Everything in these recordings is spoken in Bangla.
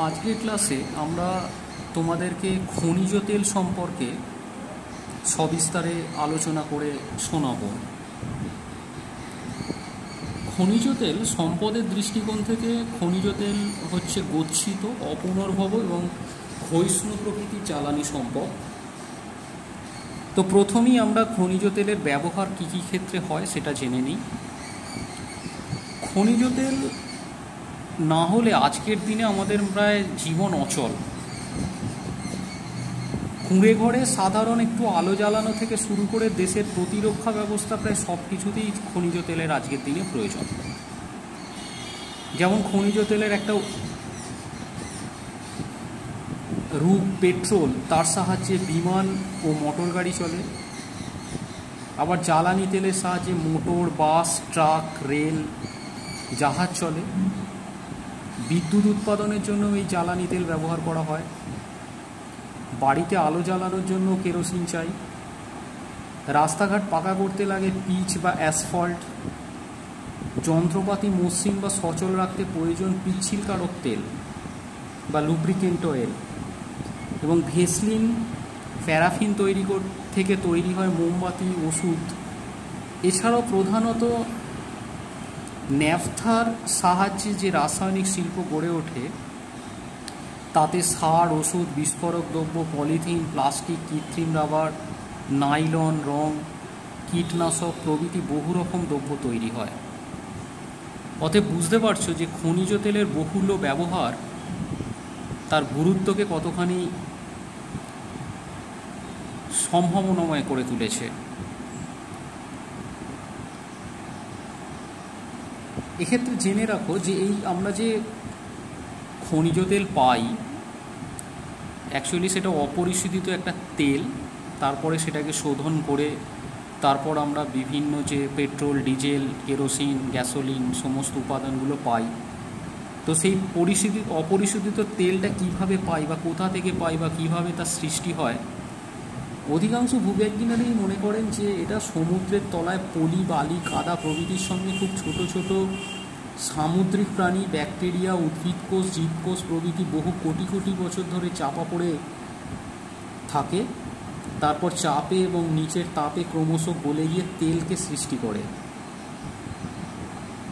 আজকের ক্লাসে আমরা তোমাদেরকে খনিজ তেল সম্পর্কে সবিস্তারে আলোচনা করে শোনাব। খনিজ তেল সম্পদের দৃষ্টিকোণ থেকে খনিজ তেল হচ্ছে গচ্ছিত, অপুনর্ভব এবং ক্ষয়িষ্ণু প্রকৃতির জ্বালানি সম্পদ। তো প্রথমেই আমরা খনিজ তেলের ব্যবহার কী কী ক্ষেত্রে হয় সেটা জেনে নিই। খনিজ তেল না হলে আজকের দিনে আমাদের প্রায় জীবন অচল। কুঁড়ে ঘরে সাধারণ একটু আলো জ্বালানো থেকে শুরু করে দেশের প্রতিরক্ষা ব্যবস্থা প্রায় সব কিছুতেই খনিজ তেলের আজকের দিনে প্রয়োজন। যেমন খনিজ তেলের একটা রূপ পেট্রোল, তার সাহায্যে বিমান ও মোটর গাড়ি চলে। আবার জ্বালানি তেলের সাহায্যে মোটর, বাস, ট্রাক, রেল, জাহাজ চলে। বিদ্যুৎ উৎপাদনের জন্য এই জ্বালানি তেল ব্যবহার করা হয়। বাড়িতে আলো জ্বালানোর জন্য কেরোসিন চাই। রাস্তাঘাট পাকা করতে লাগে পিচ বা অ্যাসফল্ট। যন্ত্রপাতি মসৃণ বা সচল রাখতে প্রয়োজন পিচ্ছিলকারক তেল বা লুব্রিকেন্ট অয়েল। এবং ভেসলিন, প্যারাফিন থেকে তৈরি হয় মোমবাতি, ওষুধ। এছাড়াও প্রধানত ন্যাফথার সাহায্যে যে রাসায়নিক শিল্প গড়ে ওঠে তাতে সার, ওষুধ, বিস্ফোরক দ্রব্য, পলিথিন, প্লাস্টিক, কৃত্রিম রাবার, নাইলন, রং, কীটনাশক প্রভৃতি বহু রকম দ্রব্য তৈরি হয়। অতএব বুঝতে পারছো যে খনিজ তেলের বহুল্য ব্যবহার তার গুরুত্বকে কতখানি সম্ভাবনাময় করে তুলেছে। এক্ষেত্রে জেনে রাখো যে আমরা যে খনিজ তেল পাই অ্যাকচুয়ালি সেটা অপরিশোধিত একটা তেল। তারপরে সেটাকে শোধন করে তারপর আমরা বিভিন্ন যে পেট্রোল, ডিজেল, কেরোসিন, গ্যাসোলিন সমস্ত উপাদানগুলো পাই। তো সেই অপরিশোধিত তেলটা কিভাবে পাই বা কোথা থেকে পাই বা কীভাবে তার সৃষ্টি হয়, অধিকাংশ ভূবিজ্ঞানীরাই মনে করেন যে এটা সমুদ্রের তলায় পলি, বালি, কাদা প্রভৃতির সঙ্গে খুব ছোট ছোট সামুদ্রিক প্রাণী, ব্যাকটেরিয়া, উদ্ভিদকোষ, জীবকোষ প্রভৃতি বহু কোটি কোটি বছর ধরে চাপা পড়ে থাকে। তারপর চাপে এবং নিচের তাপে ক্রমশ গলে গিয়ে তেলকে সৃষ্টি করে।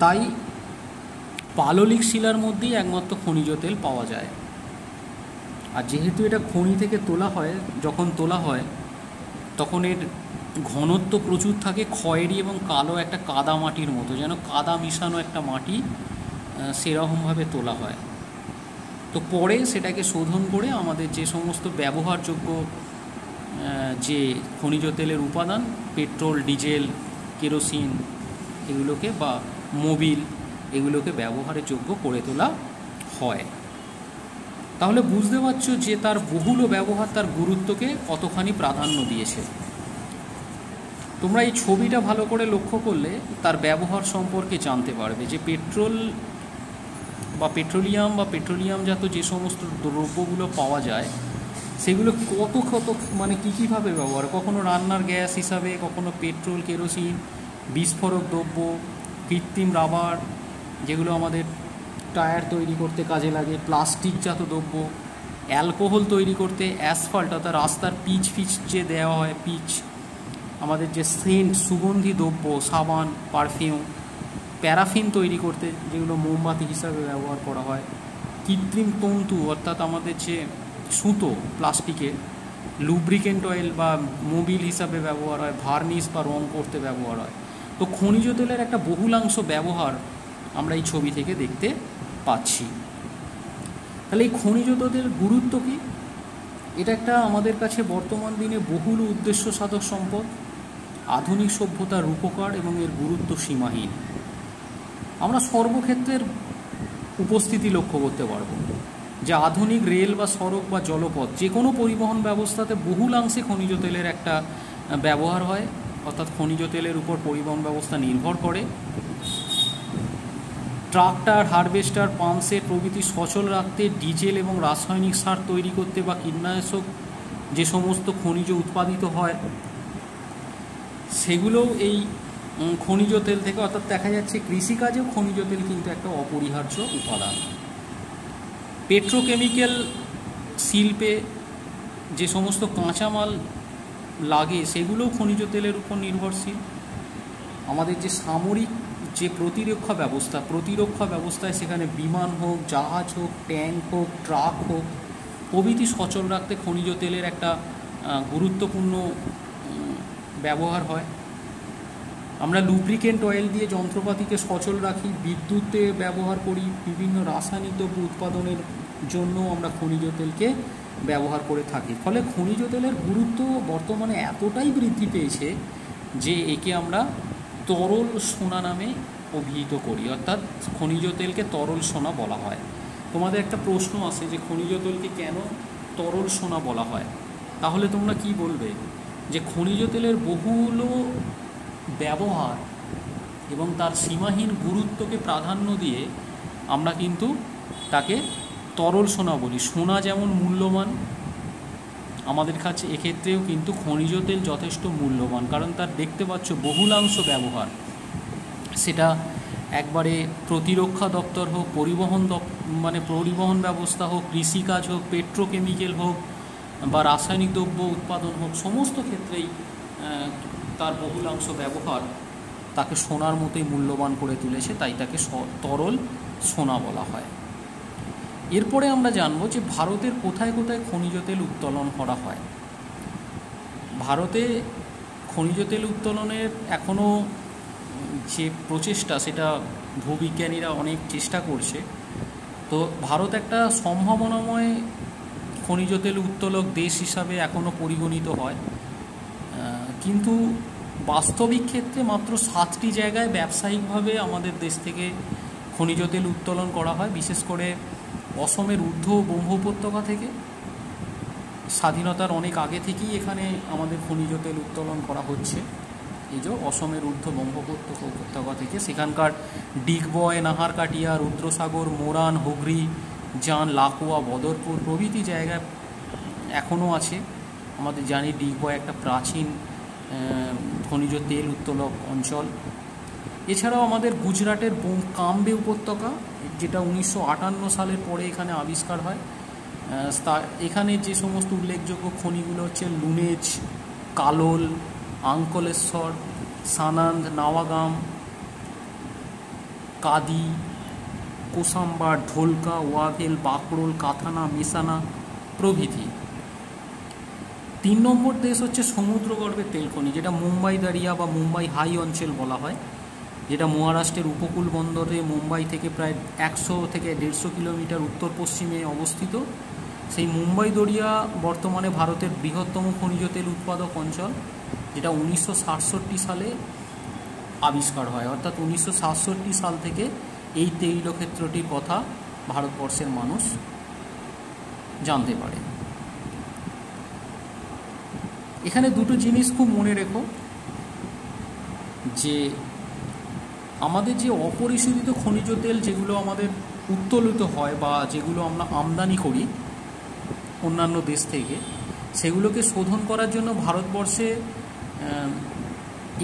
তাই পাললিক শিলার মধ্যেই একমাত্র খনিজ তেল পাওয়া যায়। আর যেহেতু এটা খনি থেকে যখন তোলা হয় তখন এর ঘনত্ব প্রচুর থাকে, খয়েরি এবং কালো একটা কাদা মাটির মতো, যেন কাদা মিশানো একটা মাটি, সেরকমভাবে তোলা হয়। তো পরে সেটাকে শোধন করে আমাদের যে সমস্ত ব্যবহারযোগ্য যে খনিজ তেলের উপাদান, পেট্রোল, ডিজেল, কেরোসিন এগুলোকে বা মোবিল এগুলোকে ব্যবহারের যোগ্য করে তোলা হয়। তাহলে বুঝতে পারছো যে তার বহুল ব্যবহার তার গুরুত্বকে কতখানি প্রাধান্য দিয়েছে। তোমরা এই ছবিটা ভালো করে লক্ষ্য করলে তার ব্যবহার সম্পর্কে জানতে পারবে যে পেট্রোল বা পেট্রোলিয়ামজাত যে সমস্ত দ্রব্যগুলো পাওয়া যায় সেগুলো কত কীভাবে ব্যবহার, কখনো রান্নার গ্যাস হিসাবে, কখনো পেট্রোল, কেরোসিন, বিস্ফোরক দ্রব্য, কৃত্রিম রাবার যেগুলো আমাদের টায়ার তৈরি করতে কাজে লাগে, প্লাস্টিকজাত দ্রব্য, অ্যালকোহল তৈরি করতে, অ্যাসফল্ট অর্থাৎ রাস্তার পিচ যে দেওয়া হয় পিচ, আমাদের যে সেন্ট, সুগন্ধি দ্রব্য, সাবান, পারফিউম, প্যারাফিন তৈরি করতে যেগুলো মোমবাতি হিসাবে ব্যবহার করা হয়, কৃত্রিম তন্তু অর্থাৎ আমাদের যে সুতো প্লাস্টিকের, লুব্রিকেন্ট অয়েল বা মোবিল হিসাবে ব্যবহার হয়, ভার্নিশ বা রং করতে ব্যবহার হয়। তো খনিজ তেলের একটা বহুলাংশ ব্যবহার আমরা এই ছবি থেকে দেখতে পাচ্ছি। তাহলে এই খনিজ তেলের গুরুত্ব কী? এটা একটা আমাদের কাছে বর্তমান দিনে বহুল উদ্দেশ্য সাধক সম্পদ, আধুনিক সভ্যতার রূপকার এবং এর গুরুত্ব সীমাহীন। আমরা সর্বক্ষেত্রের উপস্থিতি লক্ষ্য করতে পারব যে আধুনিক রেল বা সড়ক বা জলপথ যে কোনো পরিবহন ব্যবস্থাতে বহুলাংশে খনিজ তেলের একটা ব্যবহার হয়, অর্থাৎ খনিজ তেলের উপর পরিবহন ব্যবস্থা নির্ভর করে। ট্রাক্টর, হারভেস্টার, পাম্পসেট প্রভৃতি সচল রাখতে, ডিজেল এবং রাসায়নিক সার তৈরি করতে বা কীটনাশক যে সমস্ত খনিজ উৎপাদিত হয় সেগুলোও এই খনিজ তেল থেকে, অর্থাৎ দেখা যাচ্ছে কৃষিকাজেও খনিজ তেল কিন্তু একটা অপরিহার্য উপাদান। পেট্রোকেমিক্যাল শিল্পে যে সমস্ত কাঁচামাল লাগে সেগুলোও খনিজ তেলের উপর নির্ভরশীল। আমাদের যে সামরিক যে প্রতিরক্ষা ব্যবস্থায় সেখানে বিমান হোক, জাহাজ হোক, ট্যাঙ্ক হোক, ট্রাক হোক প্রভৃতি সচল রাখতে খনিজ তেলের একটা গুরুত্বপূর্ণ ব্যবহার হয়। আমরা লুব্রিকেন্ট অয়েল দিয়ে যন্ত্রপাতিকে সচল রাখি, বিদ্যুতে ব্যবহার করি, বিভিন্ন রাসায়নিক দ্রব্য উৎপাদনের জন্য আমরা খনিজ তেলকে ব্যবহার করে থাকি। ফলে খনিজ তেলের গুরুত্ব বর্তমানে এতটাই বৃদ্ধি পেয়েছে যে একে আমরা তরল সোনা নামে অভিহিত করি, অর্থাৎ খনিজ তেলকে তরল সোনা বলা হয়। তোমাদের একটা প্রশ্ন আসে যে খনিজ তেলকে কেন তরল সোনা বলা হয়, তাহলে তোমরা কি বলবে? যে খনিজ তেলের বহুল ব্যবহার এবং তার সীমাহীন গুরুত্বকে প্রাধান্য দিয়ে আমরা কিন্তু তাকে তরল সোনা বলি। সোনা যেমন মূল্যবান, আমাদের কাছে এক্ষেত্রেও কিন্তু খনিজ তেল যথেষ্ট মূল্যবান, কারণ তার দেখতে পাচ্ছ বহুলাংশ ব্যবহার, সেটা একবারে প্রতিরক্ষা দপ্তর হোক, পরিবহন ব্যবস্থা হোক, কৃষিকাজ হোক, পেট্রোকেমিক্যাল হোক বা রাসায়নিক দ্রব্য উৎপাদন হোক, সমস্ত ক্ষেত্রেই তার বহুলাংশ ব্যবহার তাকে সোনার মতোই মূল্যবান করে তুলেছে, তাই তাকে তরল সোনা বলা হয়। এরপরে আমরা জানব যে ভারতের কোথায় কোথায় খনিজ তেল উত্তোলন করা হয়। ভারতে খনিজ তেল উত্তোলনের এখনও যে প্রচেষ্টা, সেটা ভূবিজ্ঞানীরা অনেক চেষ্টা করছে। তো ভারত একটা সম্ভাবনাময় খনিজ তেল উত্তোলক দেশ হিসাবে এখনও পরিগণিত হয়, কিন্তু বাস্তবিক ক্ষেত্রে মাত্র 7টি জায়গায় ব্যবসায়িকভাবে আমাদের দেশ থেকে খনিজ তেল উত্তোলন করা হয়। বিশেষ করে অসমের ঊর্ধ্ব ব্রহ্ম উপত্যকা থেকে, স্বাধীনতার অনেক আগে থেকেই এখানে আমাদের খনিজ তেল উত্তোলন করা হচ্ছে। এই যে অসমের ঊর্ধ্ব ব্রহ্ম উপত্যকা থেকে সেখানকার ডিগবয়, নাহারকাটিয়া, রুদ্রসাগর, মোরান, হুগরি, জান, লাকুয়া, বদরপুর প্রভৃতি জায়গায় এখনও আছে। আমাদের জানি ডিগবয় একটা প্রাচীন খনিজ তেল উত্তোলক অঞ্চল। এছাড়াও আমাদের গুজরাটের কাম্বে উপত্যকা, যেটা 1958 সালের পরে এখানে আবিষ্কার হয়। এখানে যে সমস্ত উল্লেখযোগ্য খনিগুলো হচ্ছে লুনেজ, কালোল, আঙ্কলেশ্বর, সানান্দ, নাওয়াগাম, কাদি, কোসাম্বার, ঢোলকা, ওয়াভেল, বাকরোল, কাথানা, মেসানা প্রভৃতি। 3 নম্বর দেশ হচ্ছে সমুদ্রগর্ভের তেল খনি, যেটা মুম্বাই দারিয়া বা মুম্বাই হাই অঞ্চল বলা হয়, যেটা মহারাষ্ট্রের উপকূল বন্দরে মুম্বাই থেকে প্রায় 100 থেকে 150 কিলোমিটার উত্তর পশ্চিমে অবস্থিত। সেই মুম্বাই দরিয়া বর্তমানে ভারতের বৃহত্তম খনিজ তেল উৎপাদক অঞ্চল, যেটা 1967 সালে আবিষ্কার হয়। অর্থাৎ 1967 সাল থেকে এই তৈলক্ষেত্রটির কথা ভারতবর্ষের মানুষ জানতে পারে। এখানে দুটো জিনিস খুব মনে রেখো, যে আমাদের যে অপরিশোধিত খনিজ তেল যেগুলো আমাদের উত্তোলিত হয় বা যেগুলো আমরা আমদানি করি অন্যান্য দেশ থেকে, সেগুলোকে শোধন করার জন্য ভারতবর্ষে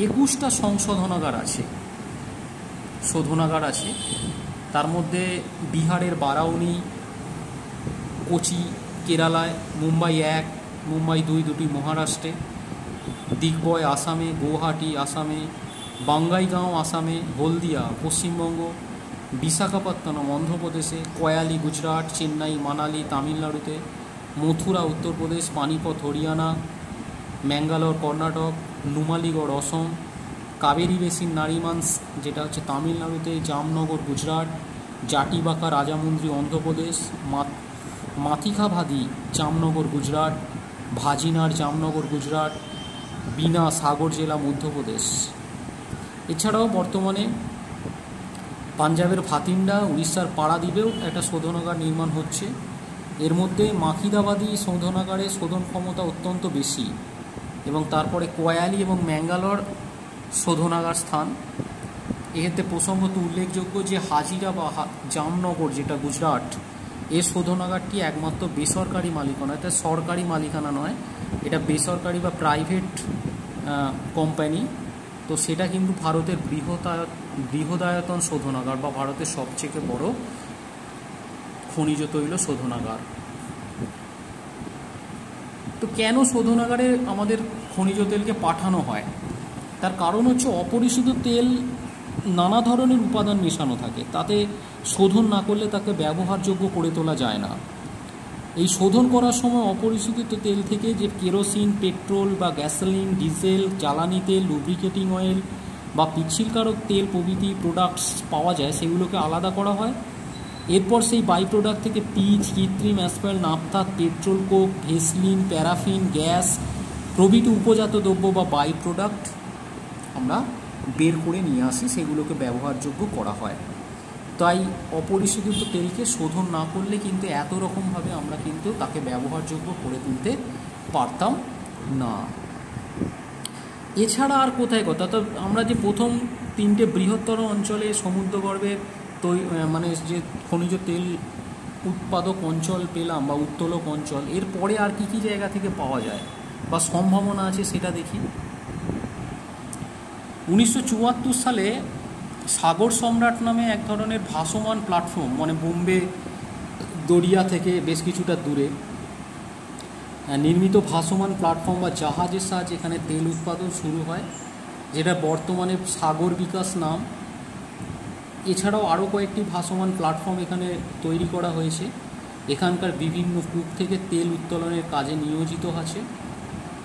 21টা শোধনাগার আছে। তার মধ্যে বিহারের বারাউনি, কোচি কেরালায়, মুম্বাই 1, মুম্বাই 2 দুটি মহারাষ্ট্রে, দিগবয় আসামে, গুয়াহাটি আসামে, বাঙ্গাইগাঁও আসামে, হলদিয়া পশ্চিমবঙ্গ, বিশাখাপত্তনম অন্ধ্রপ্রদেশে, কয়ালি গুজরাট, চেন্নাই, মানালি তামিলনাড়ুতে, মথুরা উত্তরপ্রদেশ, পানিপথ হরিয়ানা, ম্যাঙ্গালোর কর্ণাটক, নুমালিগড় অসম, কাবেরী বেসিন নারিমানস যেটা হচ্ছে তামিলনাড়ুতে, জামনগর গুজরাট, জাটিবাকা রাজামুন্দ্রি অন্ধ্রপ্রদেশ, মাথিখাভাদি জামনগর গুজরাট, ভাজিনার জামনগর গুজরাট, বিনা সাগর জেলা মধ্যপ্রদেশ। এছাড়াও বর্তমানে পাঞ্জাবের ভাতিন্ডা, উড়িষ্যার পারাদ্বীপেও একটা শোধনাগার নির্মাণ হচ্ছে। এর মধ্যে মাখিদাবাদি শোধনাগারে শোধন ক্ষমতা অত্যন্ত বেশি, এবং তারপরে কয়ালি এবং ম্যাঙ্গালোর শোধনাগার স্থান। এক্ষেত্রে প্রসঙ্গত উল্লেখযোগ্য যে হাজিরা বা জামনগর যেটা গুজরাট, এর শোধনাগারটি একমাত্র বেসরকারি মালিকানা, এটা সরকারি মালিকানা নয়, এটা বেসরকারি বা প্রাইভেট কোম্পানি। তো সেটা কিন্তু ভারতের বৃহদায়তন শোধনাগার বা ভারতের সবচেয়ে বড় খনিজ তৈল শোধনাগার। তো কেন শোধনাগারে আমাদের খনিজ তেলকে পাঠানো হয়? তার কারণ হচ্ছে অপরিশোধিত তেল নানা ধরনের উপাদান মেশানো থাকে, তাতে শোধন না করলে তাকে ব্যবহারযোগ্য করে তোলা যায় না। এই শোধন করার সময় অপরিশোধিত তেল থেকে যে কেরোসিন, পেট্রোল বা গ্যাসোলিন, ডিজেল, জ্বালানি তেল, লুব্রিকেটিং অয়েল বা পিচ্ছিলকারক তেল প্রভৃতি প্রোডাক্টস পাওয়া যায়, সেগুলোকে আলাদা করা হয়। এরপর সেই বাই প্রোডাক্ট থেকে পিচ, কৃত্রিম asphalt, naphtha, petrol coke, vaseline, paraffin, gas প্রভৃতি উপজাত দ্রব্য বা বাই প্রোডাক্ট আমরা বের করে নিয়ে আসি, সেগুলোকে ব্যবহারযোগ্য করা হয়। তাই অপরিশোধিত তেলকে শোধন না করলে কিন্তু এত রকমভাবে আমরা কিন্তু তাকে ব্যবহারযোগ্য করে তুলতে পারতাম না। এছাড়া আর কোথায় কথা, তো আমরা যে প্রথম 3টে বৃহত্তর অঞ্চলে সমুদ্রগর্ভের মানে যে খনিজ তেল উৎপাদক অঞ্চল পেলাম বা উত্তোলক অঞ্চল, এরপরে আর কি কি জায়গা থেকে পাওয়া যায় বা সম্ভাবনা আছে সেটা দেখি। 1974 সালে সাগর সম্রাট নামে এক ধরনের ভাসমান প্ল্যাটফর্ম, মানে বোম্বে দরিয়া থেকে বেশ কিছুটা দূরে নির্মিত ভাসমান প্ল্যাটফর্ম বা জাহাজের সাহায্যে এখানে তেল উৎপাদন শুরু হয়, যেটা বর্তমানে সাগর বিকাশ নাম। এছাড়াও আরও কয়েকটি ভাসমান প্ল্যাটফর্ম এখানে তৈরি করা হয়েছে। এখানকার বিভিন্ন কূপ থেকে তেল উত্তোলনের কাজে নিয়োজিত আছে।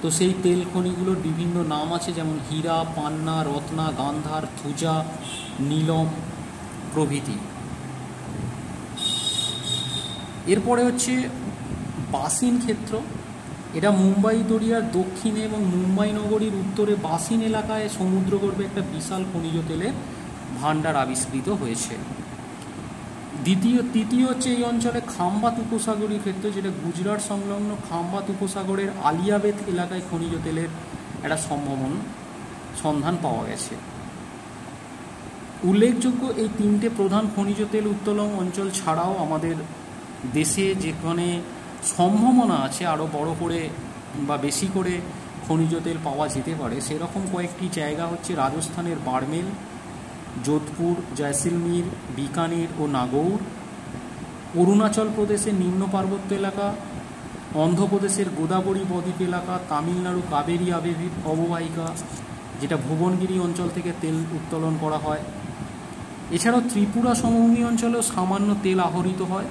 তো সেই তেল খনিগুলোর বিভিন্ন নাম আছে, যেমন হীরা, পান্না, রত্না, গান্ধার, থুজা, নীলম প্রভৃতি। এরপরে হচ্ছে বাসিন ক্ষেত্র। এটা মুম্বাই দরিয়ার দক্ষিণে এবং মুম্বাই নগরীর উত্তরে বাসিন এলাকায় সমুদ্রগর্ভে একটা বিশাল খনিজ তেলের ভাণ্ডার আবিষ্কৃত হয়েছে। তৃতীয় হচ্ছে এই অঞ্চলে খাম্বাত উপসাগরীয় ক্ষেত্র, যেটা গুজরাট সংলগ্ন খাম্বাত উপসাগরের আলিয়াবেদ এলাকায় খনিজ তেলের একটা সন্ধান পাওয়া গেছে। উল্লেখযোগ্য এই 3টে প্রধান খনিজ তেল উত্তোলন অঞ্চল ছাড়াও আমাদের দেশে যেখানে সম্ভাবনা আছে আরও বড় করে বা বেশি করে খনিজ তেল পাওয়া যেতে পারে, সেরকম কয়েকটি জায়গা হচ্ছে রাজস্থানের বাড়মেল, যোধপুর, জয়সলমীর, বিকানের ও নাগৌর, অরুণাচল প্রদেশের নিম্ন পার্বত্য এলাকা, অন্ধ্রপ্রদেশের গোদাবরী বদ্বীপ এলাকা, তামিলনাড়ু কাবেরী অববাহিকা, যেটা ভুবনগিরি অঞ্চল থেকে তেল উত্তোলন করা হয়। এছাড়াও ত্রিপুরা সমভূমি অঞ্চলেও সামান্য তেল আহরিত হয়।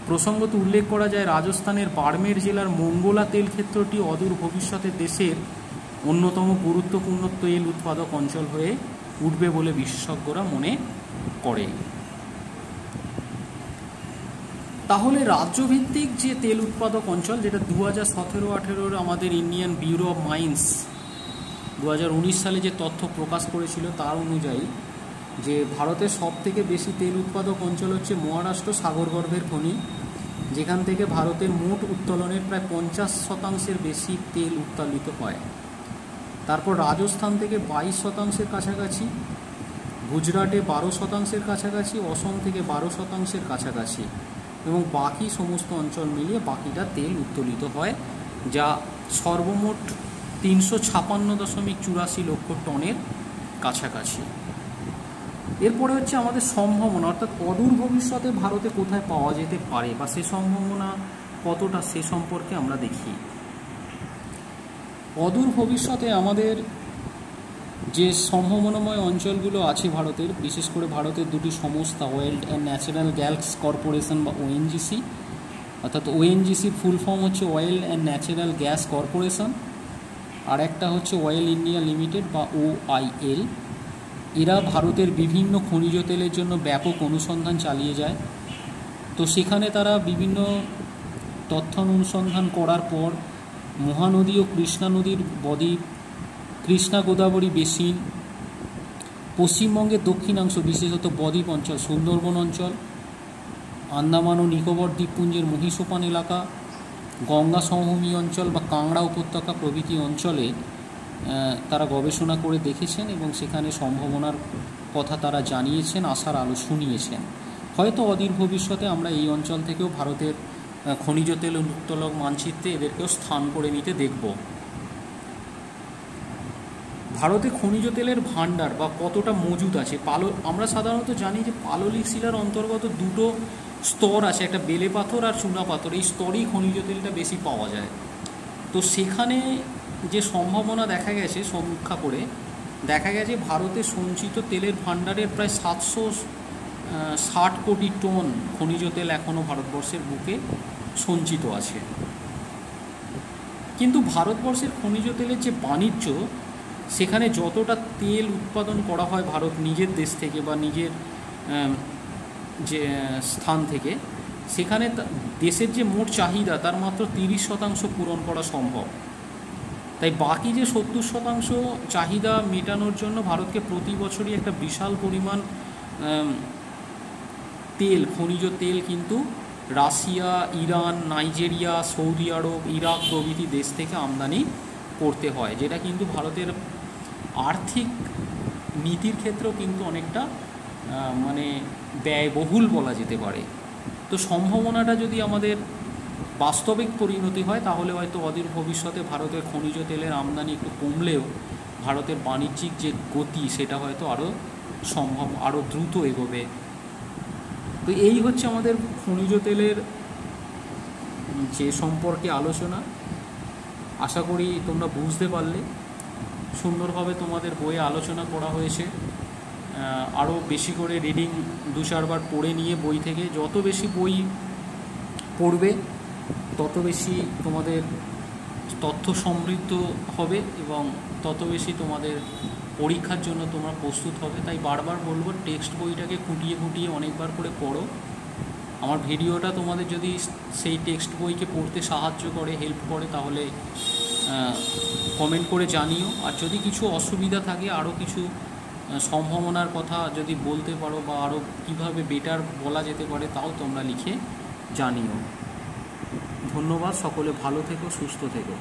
প্রসঙ্গত উল্লেখ করা যায়, রাজস্থানের বাড়মের জেলার মঙ্গলা তেল ক্ষেত্রটি অদূর ভবিষ্যতে দেশের অন্যতম গুরুত্বপূর্ণ তেল উৎপাদক অঞ্চল হয়ে উঠবে বলে বিশেষজ্ঞরা মনে করে। তাহলে রাজ্যভিত্তিক যে তেল উৎপাদক অঞ্চল, যেটা 2017-18 আমাদের ইন্ডিয়ান ব্যুরো অফ মাইন্স 2019 সালে যে তথ্য প্রকাশ করেছিল, তার অনুযায়ী যে ভারতের সবথেকে বেশি তেল উৎপাদক অঞ্চল হচ্ছে মহারাষ্ট্র সাগরগর্ভের খনি, যেখান থেকে ভারতের মোট উত্তোলনের প্রায় 50% বেশি তেল উত্তোলিত হয়। তারপর রাজস্থান থেকে 22% কাছাকাছি, গুজরাটে 12% কাছাকাছি, অসম থেকে 12% কাছাকাছি, এবং বাকি সমস্ত অঞ্চল মিলিয়ে বাকিটা তেল উত্তোলিত হয়, যা সর্বমোট 356.84 লক্ষ টনের কাছাকাছি। এরপরে হচ্ছে আমাদের সম্ভাবনা, অর্থাৎ অদূর ভবিষ্যতে ভারতে কোথায় পাওয়া যেতে পারে বা সে সম্ভাবনা কতটা, সে সম্পর্কে আমরা দেখি। অদূর ভবিষ্যতে আমাদের যে সম্ভাবনাময় অঞ্চলগুলো আছে ভারতের, বিশেষ করে ভারতের দুটি সংস্থা, oil and natural gas corporation বা ওএনজিসি, অর্থাৎ ওএনজিসির ফুল ফর্ম হচ্ছে oil and natural gas corporation, আর একটা হচ্ছে অয়েল ইন্ডিয়া লিমিটেড বা ওআইএল। এরা ভারতের বিভিন্ন খনিজ তেলের জন্য ব্যাপক অনুসন্ধান চালিয়ে যায়। তো সেখানে তারা বিভিন্ন তথ্য অনুসন্ধান করার পর মহানদী ও কৃষ্ণা নদীর বদ্বীপ, কৃষ্ণা গোদাবরী বেসিন, পশ্চিমবঙ্গের দক্ষিণাংশ বিশেষত বদ্বীপ অঞ্চল, সুন্দরবন অঞ্চল, আন্দামান ও নিকোবর দ্বীপপুঞ্জের মহীসোপান এলাকা, গঙ্গা সমভূমি অঞ্চল বা কাংড়া উপত্যকা প্রভৃতি অঞ্চলে তারা গবেষণা করে দেখেছেন এবং সেখানে সম্ভাবনার কথা তারা জানিয়েছেন, আশার আলো শুনিয়েছেন। হয়তো অদূর ভবিষ্যতে আমরা এই অঞ্চল থেকেও ভারতের খনিজ তেল উত্তোলক মানচিত্রে এদেরকেও স্থান করে নিতে দেখব। ভারতে খনিজ তেলের ভাণ্ডার বা কতটা মজুদ আছে, আমরা সাধারণত জানি যে পাললিক শিলার অন্তর্গত দুটো স্তর আছে, একটা বেলে পাথর আর চুনা পাথর, এই স্তরেই খনিজ তেলটা বেশি পাওয়া যায়। তো সেখানে যে সম্ভাবনা দেখা গেছে, সমীক্ষা করে দেখা গেছে ভারতে সঞ্চিত তেলের ভাণ্ডারের প্রায় 760 কোটি টন খনিজ তেল এখনও ভারতবর্ষের বুকে সঞ্চিত আছে। কিন্তু ভারতবর্ষের খনিজ তেলের যে বাণিজ্য, সেখানে যতটা তেল উৎপাদন করা হয় ভারত নিজের দেশ থেকে বা নিজের যে স্থান থেকে, সেখানে দেশের যে মোট চাহিদা তার মাত্র 30% পূরণ করা সম্ভব। তাই বাকি যে 70% চাহিদা মেটানোর জন্য ভারতকে প্রতি বছরই একটা বিশাল পরিমাণ তেল, খনিজ তেল কিন্তু রাশিয়া, ইরান, নাইজেরিয়া, সৌদি আরব, ইরাক প্রভৃতি দেশ থেকে আমদানি করতে হয়, যেটা কিন্তু ভারতের আর্থিক নীতির ক্ষেত্রেও কিন্তু অনেকটা মানে ব্যয়বহুল বলা যেতে পারে। তো সম্ভাবনাটা যদি আমাদের বাস্তবিক পরিণতি হয়, তাহলে হয়তো অদূর ভবিষ্যতে ভারতের খনিজ তেলের আমদানি একটু কমলেও ভারতের বাণিজ্যিক যে গতি সেটা হয়তো আরও দ্রুত এগোবে। তো এই হচ্ছে আমাদের খনিজ তেলের যে সম্পর্কে আলোচনা। আশা করি তোমরা বুঝতে পারলে। সুন্দরভাবে তোমাদের বইয়ে আলোচনা করা হয়েছে। আরও বেশি করে রিডিং 2-4 বার পড়ে নিয়ে বই থেকে, যত বেশি বই পড়বে তত বেশি তোমাদের তথ্য সমৃদ্ধ হবে এবং তত বেশি তোমাদের পরীক্ষার জন্য তোমরা প্রস্তুত হবে। তাই বারবার বলবো, টেক্সট বইটাকে খুঁটিয়ে খুঁটিয়ে অনেকবার করে পড়ো। আমার ভিডিওটা তোমাদের যদি সেই টেক্সট বইকে পড়তে সাহায্য করে, হেল্প করে, তাহলে কমেন্ট করে জানিও। আর যদি কিছু অসুবিধা থাকে, আরও কিছু সম্ভাবনার কথা যদি বলতে পারো বা আরও কীভাবে বেটার বলা যেতে পারে, তাও তোমরা লিখে জানিও। ধন্যবাদ। সকলে ভালো থেকো, সুস্থ থেকো।